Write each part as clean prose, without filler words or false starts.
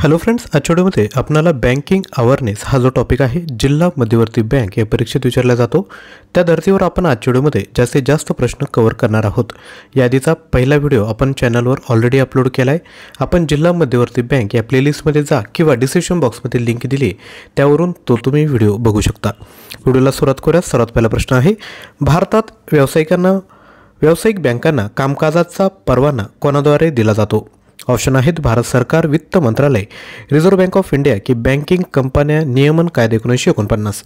Hello friends, आजच्या व्हिडिओमध्ये आपल्याला बँकिंग अवेअरनेस हा जो टॉपिक आहे जिल्हा मध्यवर्ती बँक या परीक्षेत विचारला जातो त्या धर्तीवर आपण आजच्या व्हिडिओमध्ये जास्तीत जास्त प्रश्न कव्हर करणार आहोत। यादीचा पहिला व्हिडिओ आपण चॅनलवर ऑलरेडी अपलोड केला आहे। आपण जिल्हा मध्यवर्ती बँक या प्लेलिस्टमध्ये जा किंवा डिस्क्रिप्शन बॉक्समध्ये लिंक दिली त्यावरून तो तुम्ही व्हिडिओ बघू शकता। व्हिडिओला सुरुवात करूया। सर्वात पहिला प्रश्न आहे, भारतात व्यावसायिक बँकांना कामकाजाचा परवाना कोणाद्वारे दिला जातो? ऑप्शन आहेत भारत सरकार, वित्त मंत्रालय, रिझर्व्ह बँक ऑफ इंडिया की बँकिंग कंपन्या नियमन कायदा 1949।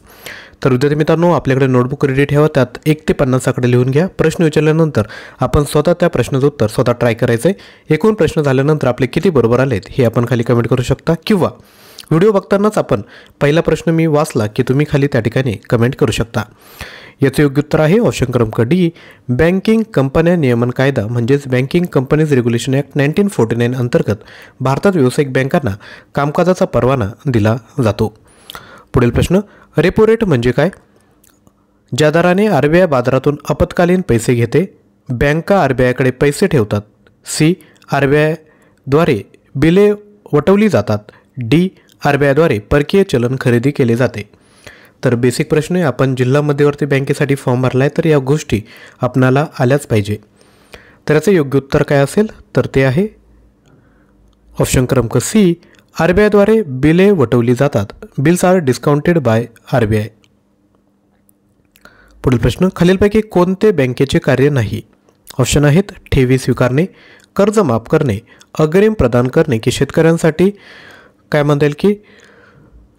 तर विद्यार्थी मित्रांनो, आपल्याकडे नोटबुक रेडी ठेवा, त्यात 1 ते 50 आकडे लिहून घ्या। प्रश्न विचारल्यानंतर आपण स्वतः त्या प्रश्नाचं उत्तर स्वतः ट्राय करायचं आहे। एकूण प्रश्न झाल्यानंतर आपले किती बरोबर आलेत हे आपण खाली कमेंट करू शकता किंवा व्हिडिओ बघतानाच आपण पहिला प्रश्न मी वाचला की तुम्ही खाली त्या ठिकाणी कमेंट करू शकता। याचे योग्य उत्तर आहे ऑप्शन क्रमांक डी, बँकिंग कंपन्या नियमन कायदा म्हणजेच बँकिंग कंपनीज रेग्युलेशन ॲक्ट 1949 अंतर्गत भारतात व्यावसायिक बँकांना कामकाजाचा परवाना दिला जातो। पुढील प्रश्न, रेपो रेट म्हणजे काय? ज्या दराने आरबीआय बाजारातून आपत्कालीन पैसे घेते, बँका आरबीआयकडे पैसे ठेवतात, सी आरबीआयद्वारे बिले वटवली जातात, डी आरबीआयद्वारे परकीय चलन खरेदी केले जाते। तर बेसिक प्रश्न आहे, आपण जिल्हा मध्यवर्ती बँकेसाठी फॉर्म भरला आहे तर या गोष्टी आपणाला आल्याच पाहिजे। तर याचं योग्य उत्तर काय असेल तर ते आहे ऑप्शन क्रमांक सी, आरबीआयद्वारे बिले वटवली जातात, bills are discounted by RBI. पुढील प्रश्न, खालीलपैकी कोणते बँकेचे कार्य नाही? ऑप्शन आहेत ठेवी स्वीकारणे, कर्ज माफ करणे, अग्रिम प्रदान करणे की शेतकऱ्यांसाठी काय म्हणता येईल की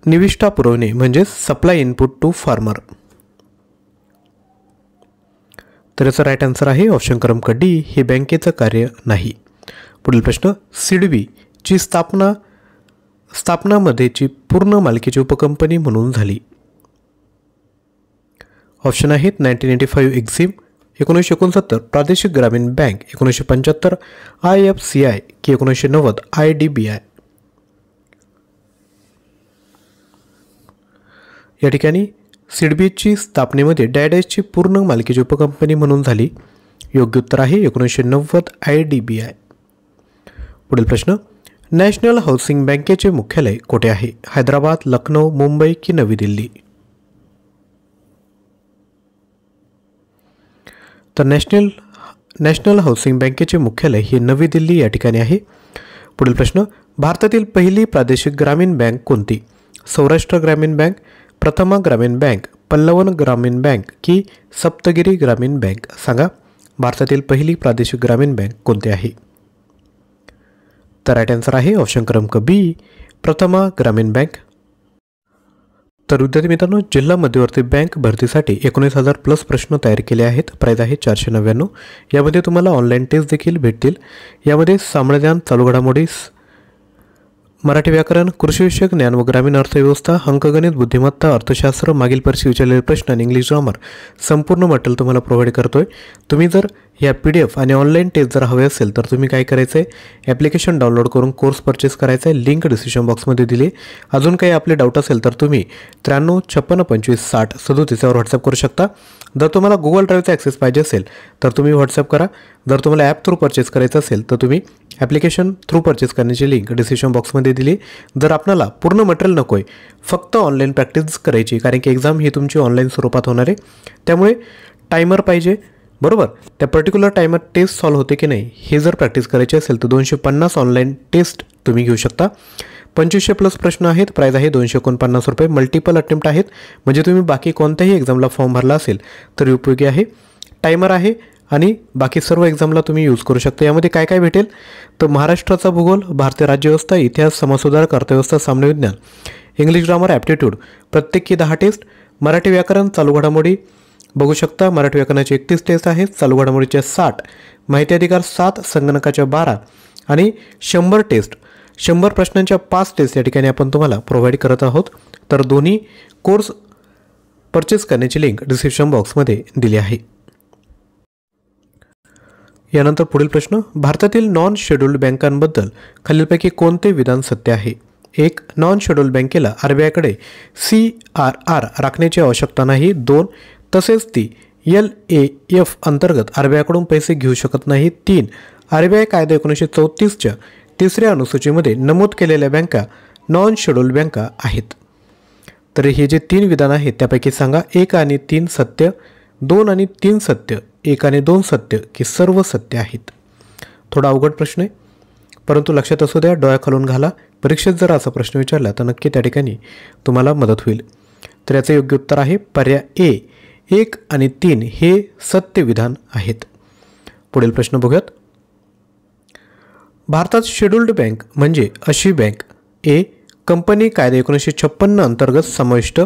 निविष्ठा पुरवणे म्हणजेच सप्लाय इनपुट टू फार्मर। तर याचा राईट आन्सर आहे ऑप्शन क्रमांक डी, हे बँकेचं कार्य नाही। पुढील प्रश्न, सिडबीची स्थापनामध्येची पूर्ण मालकीची उपकंपनी म्हणून झाली? ऑप्शन आहेत 1985 एक्झिम, 1969 प्रादेशिक ग्रामीण बँक, 1975 IFCI की 1990 IDBI। या ठिकाणी सिडबीची स्थापनेमध्ये डॅडॅशची पूर्ण मालकीची उपकंपनी म्हणून झाली। योग्य उत्तर आहे 1990 IDBI। पुढील प्रश्न, नॅशनल हाऊसिंग बँकेचे मुख्यालय कोठे आहे? हैदराबाद, लखनौ, मुंबई की नवी दिल्ली? तर नॅशनल हाऊसिंग बँकेचे मुख्यालय हे नवी दिल्ली या ठिकाणी आहे। पुढील प्रश्न, भारतातील पहिली प्रादेशिक ग्रामीण बँक कोणती? सौराष्ट्र ग्रामीण बँक, प्रथमा ग्रामीण बँक, पल्लवन ग्रामीण बँक की सप्तगिरी ग्रामीण बँक? सांगा, भारतातील पहिली प्रादेशिक ग्रामीण बँक कोणती आहे? तर राईट आन्सर आहे ऑप्शन क्रमांक बी, प्रथमा ग्रामीण बँक। तर विद्यार्थी मित्रांनो, जिल्हा मध्यवर्ती बँक भरतीसाठी 19,000 प्लस प्रश्न तयार केले आहेत। प्राईज आहे 499। यामध्ये तुम्हाला ऑनलाईन टेस्ट देखील भेटतील। यामध्ये सामान्य ज्ञान, चालू घडामोडी, मराठी व्याकरण, कृषीविषयक ज्ञान व ग्रामीण अर्थव्यवस्था, अंकगणित, बुद्धिमत्ता, अर्थशास्त्र, मागील परीक्षेत विचारलेले प्रश्न आणि इंग्लिश ग्रामर संपूर्ण मटेरियल तुम्हाला प्रोव्हाइड करतोय। तुम्ही जर या PDF आणि ऑनलाईन टेस्ट जर हवे असेल तर तुम्ही काय करायचं आहे, ॲप्लिकेशन डाउनलोड करून कोर्स परचेस करायचा आहे। लिंक डिस्क्रिप्शन बॉक्समध्ये दिली। अजून काही आपले डाऊट असेल तर तुम्ही 93 56 25 60 37 यावर व्हॉट्सअप करू शकता। जर तुम्हाला गुगल ड्राईव्हचा ॲक्सेस पाहिजे असेल तर तुम्ही व्हॉट्सअप करा। जर तुम्हाला ॲप थ्रू परचेस करायचं असेल तर तुम्ही ॲप्लिकेशन थ्रू परचेस करण्याची लिंक डिस्क्रिप्शन बॉक्समध्ये दिली। जर आपल्याला पूर्ण मटेरियल नको आहे, फक्त ऑनलाईन प्रॅक्टिस करायची, कारण की एक्झाम ही तुमची ऑनलाईन स्वरूपात होणार आहे, त्यामुळे टायमर पाहिजे, बरोबर? त्या पर्टिक्युलर टायमर टेस्ट सॉल्व्ह होते की नाही हे जर प्रॅक्टिस करायची असेल तर 250 ऑनलाईन टेस्ट तुम्ही घेऊ शकता। 2500 प्लस प्रश्न आहेत। प्राईज आहे 249 रुपये। मल्टिपल अटेम्प्ट आहेत, म्हणजे तुम्ही बाकी कोणत्याही एक्झामला फॉर्म भरला असेल तर उपयोगी आहे। टायमर आहे आणि बाकी सर्व एक्झामला तुम्ही यूज करू शकता। यामध्ये काय काय भेटेल तर महाराष्ट्राचा भूगोल, भारतीय राज्यव्यवस्था, इतिहास, समाजसुधारक, अर्थव्यवस्था, सामान्य विज्ञान, इंग्लिश ग्रामर, ॲप्टिट्यूड प्रत्येकी 10 टेस्ट, मराठी व्याकरण, चालू घडामोडी बघू शकता। मराठी व्याकरणाचे 31 टेस्ट आहेत, चालू घडामोडीच्या 60, माहिती अधिकार 7, संगणकाच्या 12 आणि 100 टेस्ट, 100 प्रश्नांच्या 5 टेस्ट या ठिकाणी आपण तुम्हाला प्रोव्हाइड करत आहोत। तर दोन्ही कोर्स परचेस करण्याची लिंक डिस्क्रिप्शन बॉक्समध्ये दिली आहे। यानंतर पुढील प्रश्न, भारतातील नॉन शेड्यूल्ड बँकांबद्दल खालीलपैकी कोणते विधान सत्य आहे? 1, नॉन शेड्यूल्ड बँकेला आरबीआयकडे CRR राखण्याची आवश्यकता नाही। 2, तसेच ती LAF अंतर्गत आरबीआयकडून पैसे घेऊ शकत नाही। 3, आरबीआय कायदा 1934च्या तिसऱ्या अनुसूचीमध्ये नमूद केलेल्या बँका नॉन शेड्यूल्ड बँका आहेत. तर हे जे 3 विधान आहेत त्यापैकी सांगा 1 आणि 3 सत्य, 2 आणि 3 सत्य, 1 आणि 2 सत्य की सर्व सत्य आहेत. थोडा अवघड प्रश्न आहे, परंतु लक्षात असू द्या, डोळ्या खालून घाला. परीक्षेत जर असा प्रश्न विचारला तर नक्की त्या ठिकाणी तुम्हाला मदत होईल. तर याचं योग्य उत्तर आहे पर्याय ए, 1 आणि 3 हे सत्य विधान आहेत. पुढील प्रश्न बघूयात. भारतात शेड्यूल्ड बँक म्हणजे अशी बँक ए. कंपनी कायदा 1956 अंतर्गत समाविष्ट,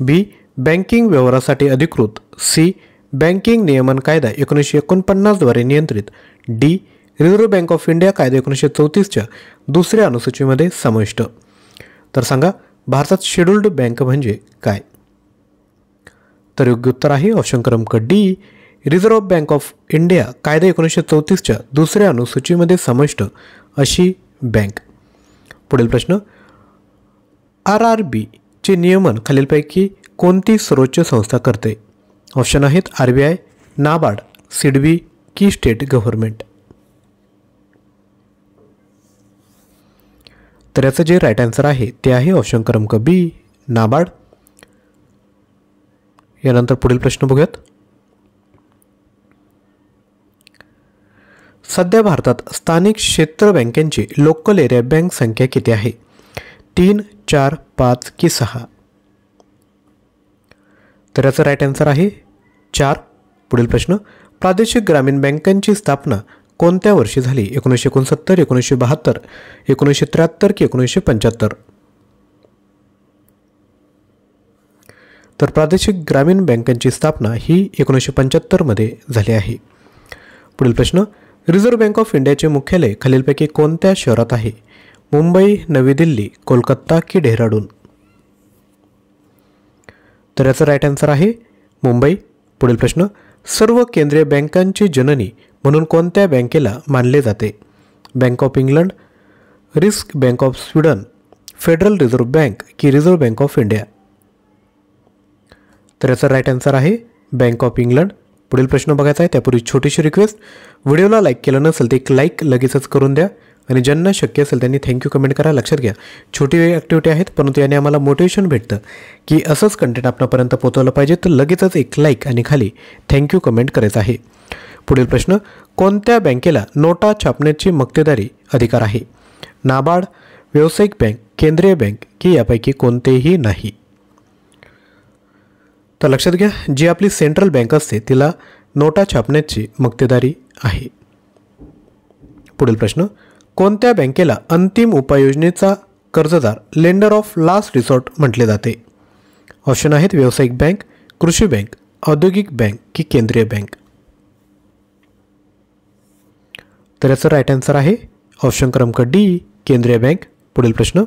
बी. बँकिंग व्यवहारासाठी अधिकृत, सी. बँकिंग नियमन कायदा 1949 द्वारे नियंत्रित, D. Reserve bank of India कायदा 1934च्या दुसऱ्या अनुसूचीमध्ये समाविष्ट. तर सांगा भारतात शेड्यूल्ड बँक म्हणजे काय? तर योग्य उत्तर आहे ऑप्शन क्रमांक D. Reserve bank of India कायदा 1934च्या दुसऱ्या अनुसूचीमध्ये समाविष्ट अशी बँक. पुढील प्रश्न. RRBचे नियमन खालीलपैकी कोणती सर्वोच्च संस्था करते? ऑप्शन आहेत RBI, नाबार्ड, सिडबी की स्टेट गव्हर्नमेंट. तर याचं जे राईट आन्सर आहे ते आहे ऑप्शन क्रमांक बी, नाबार्ड. यानंतर पुढील प्रश्न बघूयात. सध्या भारतात स्थानिक क्षेत्र बँकांची लोकल एरिया बँक संख्या किती आहे? 3, 4, 5 की 6. तर याचं राईट आन्सर आहे 4. पुढील प्रश्न. प्रादेशिक ग्रामीण बँकांची स्थापना कोणत्या वर्षी झाली? 1969, 1972, 1973 की 1975. तर प्रादेशिक ग्रामीण बँकांची स्थापना ही 1975मध्ये झाली आहे. पुढील प्रश्न. रिझर्व्ह बँक ऑफ इंडियाचे मुख्यालय खालीलपैकी कोणत्या शहरात आहे? मुंबई, नवी दिल्ली, कोलकाता की डेहराडून. तर याचं राईट आन्सर आहे मुंबई. पुढील प्रश्न. सर्व केंद्रीय बँकांची जननी म्हणून कोणत्या बँकेला मानले जाते? Bank of England, risk bank of Sweden, federal reserve bank की रिझर्व्ह बँक ऑफ इंडिया. तर याचा राईट आन्सर आहे बँक ऑफ इंग्लंड. पुढील प्रश्न बघायचा आहे त्यापूर्वी छोटीशी रिक्वेस्ट. व्हिडिओला लाईक केलं नसेल तर एक लाईक लगेचच करून द्या आणि ज्यांना शक्य असेल त्यांनी थँक्यू कमेंट करा. लक्षात घ्या छोटी ॲक्टिव्हिटी आहेत परंतु याने आम्हाला मोटिवेशन भेटतं की असंच कंटेंट आपल्यापर्यंत पोहोचवलं पाहिजे. तर लगेचच एक लाईक आणि खाली थँक्यू कमेंट करायचं आहे. पुढील प्रश्न. कोणत्या बँकेला नोटा छापण्याची मक्तेदारी अधिकार आहे? नाबार्ड, व्यावसायिक बँक, केंद्रीय बँक की यापैकी कोणतेही नाही. तर लक्षात घ्या जी आपली सेंट्रल बँक असते तिला नोटा छापण्याची मक्तेदारी आहे. पुढील प्रश्न. कोणत्या बँकेला अंतिम उपाययोजनेचा कर्जदार, लेंडर ऑफ लास्ट रिसॉर्ट म्हटले जाते? ऑप्शन आहेत व्यावसायिक बँक, कृषी बँक, औद्योगिक बँक की केंद्रीय बँक. तर याचं राईट आन्सर आहे ऑप्शन क्रमांक डी, केंद्रीय बँक. पुढील प्रश्न.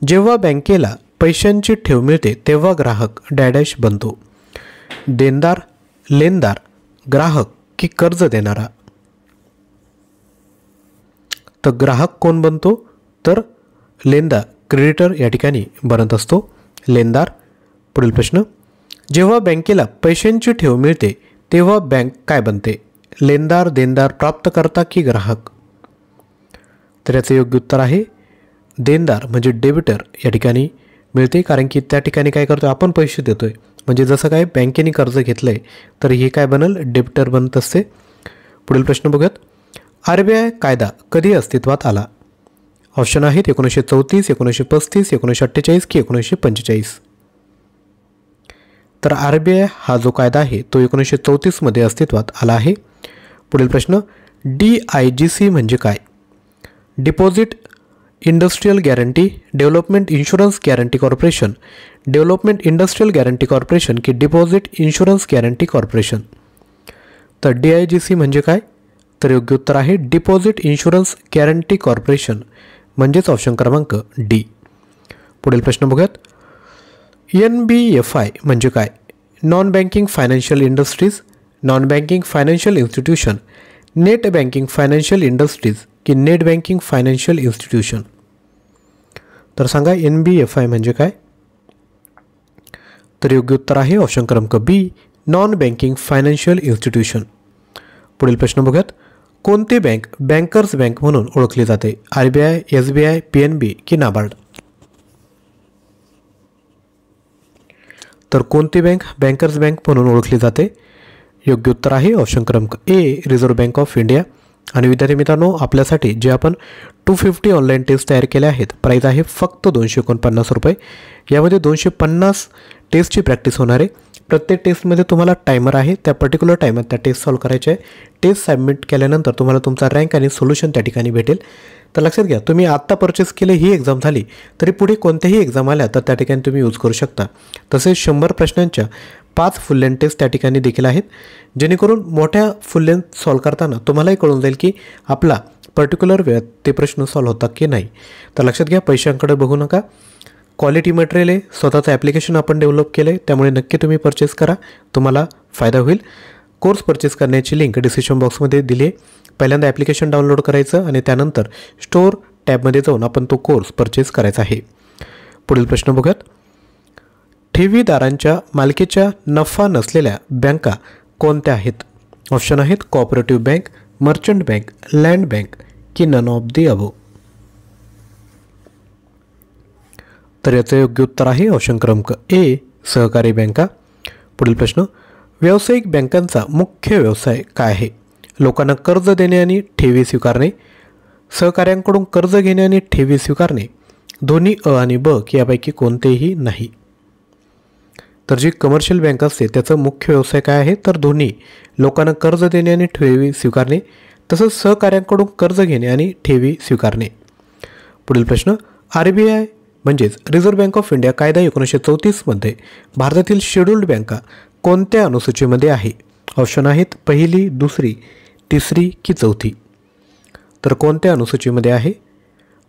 जेव्हा बँकेला पैशांची ठेव मिळते तेव्हा ग्राहक डॅडॅश बनतो? देणदार, लेनदार, ग्राहक की कर्ज देणारा. तर ग्राहक कोण बनतो? तर लेनदार, क्रेडिटर या ठिकाणी बनत असतो, लेनदार. पुढील प्रश्न. जेव्हा बँकेला पैशांची ठेव मिळते तेव्हा बँक काय बनते? लेनदार, देणदार, प्राप्तकर्ता की ग्राहक. तर याचं योग्य उत्तर आहे देणदार म्हणजे डेबिटर या ठिकाणी मिळते, कारण की त्या ठिकाणी काय करतो आपण पैसे देतोय, म्हणजे जसं काय बँकेने कर्ज घेतलं आहे तर हे काय बनल? डेबिटर बनत असते. पुढील प्रश्न बघूयात. RBI कायदा कधी अस्तित्वात आला? ऑप्शन आहेत 1934, 1935, 1948 की 1945. तर RBI हा जो कायदा आहे तो 1934मध्ये अस्तित्वात आला आहे. पुढील प्रश्न. DIGC म्हणजे काय? Deposit industrial guarantee, development insurance guarantee corporation, development industrial guarantee corporation की डिपॉझिट इन्शुरन्स गॅरंटी कॉर्पोरेशन. तर DIGC म्हणजे काय? तर योग्य उत्तर आहे डिपॉझिट इन्शुरन्स गॅरंटी कॉर्पोरेशन म्हणजेच ऑप्शन क्रमांक डी. पुढील प्रश्न बघूयात. NBFI म्हणजे काय? Non banking financial industries, non banking financial institution, net banking financial industries की नेट बँकिंग फायनान्शियल इन्स्टिट्यूशन. तर सांगा NBFI म्हणजे काय? तर योग्य उत्तर आहे ऑप्शन क्रमांक बी, नॉन बँकिंग फायनान्शियल इन्स्टिट्यूशन. पुढील प्रश्न बघूयात. कोणती बँक बँकर्स बँक म्हणून ओळखली जाते? RBI, SBI, PNB की नाबार्ड? तर कोणती बँक बँकर्स बँक म्हणून ओळखली जाते? योग्य उत्तर आहे ऑप्शन क्रमांक ए, रिझर्व्ह बँक ऑफ इंडिया. आणि विद्यार्थी मित्रांनो, आपल्यासाठी जे आपण 250 ऑनलाईन टेस्ट तयार केल्या आहेत, प्राईज आहे फक्त 249 रुपये. यामध्ये 250 टेस्टची प्रॅक्टिस होणार आहे. प्रत्येक टेस्टमध्ये तुम्हाला टायमर आहे, त्या पर्टिक्युलर टायमात त्या टेस्ट सॉल्व करायचे आहे. टेस्ट सबमिट केल्यानंतर तुम्हाला तुमचा रँक आणि सोल्युशन त्या ठिकाणी भेटेल. तर लक्षात घ्या, तुम्ही आत्ता परचेस केले ही एक्झाम झाली तरी पुढे कोणत्याही एक्झाम आल्या तर त्या ठिकाणी तुम्ही यूज करू शकता. तसेच 100 प्रश्नांच्या 5 फुल लेंथ टेस्ट त्या ठिकाणी देखील आहेत, जेणेकरून मोठ्या फुल लेंथ सॉल्व करताना तुम्हालाही कळून जाईल की आपला पर्टिक्युलर वेळात ते प्रश्न सॉल्व होतात की नाही. तर लक्षात घ्या, पैशांकडे बघू नका. क्वालिटी मटेरियल आहे, स्वतःचं ॲप्लिकेशन आपण डेव्हलप केलं आहे, त्यामुळे नक्की तुम्ही परचेस करा, तुम्हाला फायदा होईल. कोर्स परचेस करण्याची लिंक डिस्क्रिप्शन बॉक्समध्ये दिली आहे. पहिल्यांदा ॲप्लिकेशन डाउनलोड करायचं आणि त्यानंतर स्टोअर टॅबमध्ये जाऊन आपण तो कोर्स परचेस करायचा आहे. पुढील प्रश्न बघूयात. ठेवीदारांच्या मालकीच्या नफा नसलेल्या बँका कोणत्या आहेत? ऑप्शन आहेत cooperative bank, merchant bank, land bank की नन ऑफ दी अबो. तर याचं योग्य उत्तर आहे ऑप्शन क्रमांक ए, सहकारी बँका. पुढील प्रश्न. व्यावसायिक बँकांचा मुख्य व्यवसाय काय आहे? लोकांना कर्ज देणे आणि ठेवी स्वीकारणे, सहकाऱ्यांकडून कर्ज घेणे आणि ठेवी स्वीकारणे, दोन्ही अ आणि ब की यापैकी कोणतेही नाही. तर जी कमर्शियल बँक असते त्याचा मुख्य व्यवसाय काय आहे? तर दोन्ही, लोकांना कर्ज देणे आणि ठेवी स्वीकारणे, तसंच सहकाऱ्यांकडून कर्ज घेणे आणि ठेवी स्वीकारणे. पुढील प्रश्न. RBI म्हणजेच रिझर्व्ह बँक ऑफ इंडिया कायदा 1934मध्ये भारतातील शेड्यूल्ड बँका कोणत्या अनुसूचीमध्ये आहे? ऑप्शन आहेत पहिली, दुसरी, तिसरी की चौथी. तर कोणत्या अनुसूचीमध्ये आहे?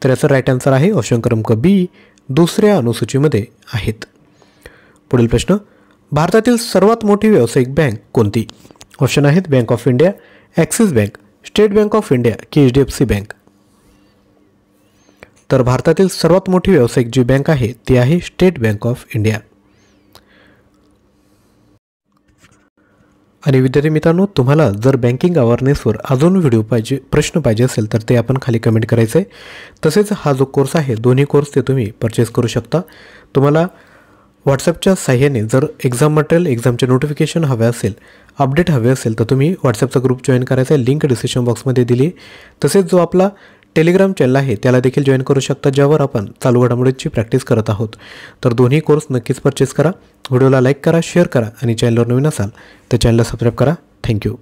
तर याचा राईट आन्सर आहे ऑप्शन क्रमांक बी, दुसऱ्या अनुसूचीमध्ये आहेत. पुढील प्रश्न. भारतातील सर्वात मोठी व्यावसायिक बँक कोणती? ऑप्शन आहेत bank of India, axis bank, state bank of India की HDFC बँक. तर भारतातील सर्वात मोठी व्यावसायिक जी बँक आहे ती आहे स्टेट बँक ऑफ इंडिया. आणि विद्यार्थी मित्रांनो, तुम्हाला जर बँकिंग अवेअरनेसवर अजून व्हिडिओ प्रश्न पाहिजे असेल तर ते आपण खाली कमेंट करायचं आहे. तसेच हा जो कोर्स आहे, दोन्ही कोर्स ते तुम्ही परचेस करू शकता. तुम्हाला व्हॉट्सअपच्या साह्याने जर एक्झाम मटेरियल, एक्झामचे नोटिफिकेशन हवे असेल, अपडेट हवे असेल तर तुम्ही व्हॉट्सअपचा ग्रुप जॉईन करायचा आहे. लिंक डिस्क्रिप्शन बॉक्समध्ये दिली आहे. तसेच जो आपला टेलिग्राम चॅनल आहे त्याला देखील जॉईन करू शकता, ज्यावर आपण चालू घडामोडींची प्रॅक्टिस करत आहोत. तर दोन्ही कोर्स नक्कीच परचेस करा. व्हिडिओला लाईक करा, शेअर करा आणि चॅनलवर नवीन असाल तर चॅनलला सबस्क्राईब करा. थँक्यू.